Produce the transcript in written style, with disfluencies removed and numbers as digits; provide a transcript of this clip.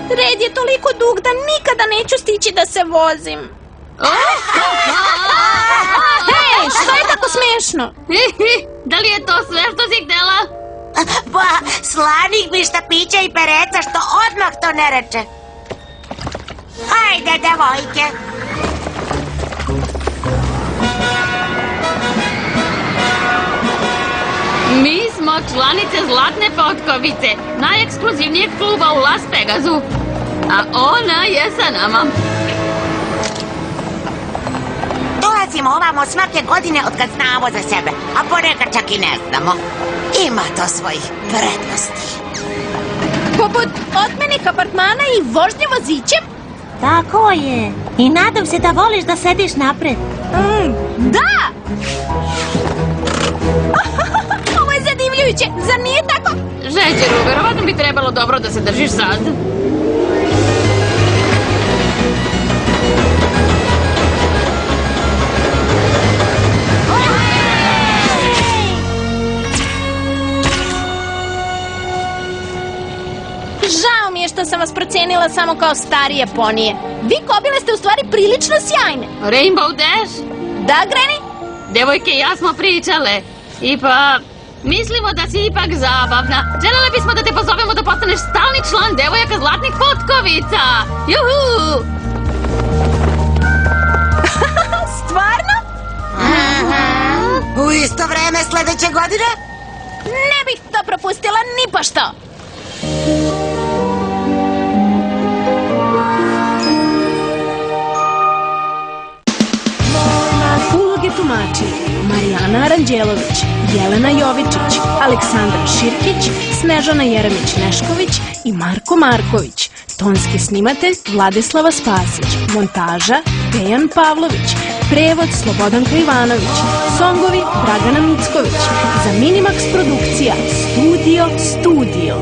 Red je toliko dug da nikada neću stići da se vozim. Hej, što je tako smiješno? Da li je to sve što si htjela? Pa, slanih bišta pića i pereca što odmah to ne reče. Hajde, devojke. Mi smo članice Zlatne potkovice, najekskluzivnijeg kluba u Las Vegasu. A ona je sa nama. Dolazimo ovamo svake godine od kad znamo za sebe, a ponekad čak i ne znamo. Ima to svojih prednosti. Poput otmenih apartmana i vožnje vozićem? Tako je. I nadam se da voliš da sediš napred. Da! Ovo je zadivljujuće, zar nije tako? Žeđeru, verovatno bi trebalo dobro da se držiš sad. Žao mi je što sam vas procenila samo kao starije ponije. Vi kobile ste u stvari prilično sjajne. Rainbow Dash? Da, Granny? Devojke i ja smo pričale. I pa, mislimo da si ipak zabavna. Želele bismo da te pozovemo da postaneš stalni član devojaka Zlatnih potkovica. Juhu! Stvarno? U isto vreme sledeće godine? Ne bih to propustila ni pošto. Uloge tumačili Marijana Aranđelović, Jelena Jovičić, Aleksandra Širkić, Snežana Jeremić-Nešković i Marko Marković. Tonski snimatelj Vladislava Spasić. Montaža Dejan Pavlović. Prevod Slobodanka Ivanović. Songovi Dragana Micković. Za Minimax produkcija Studio.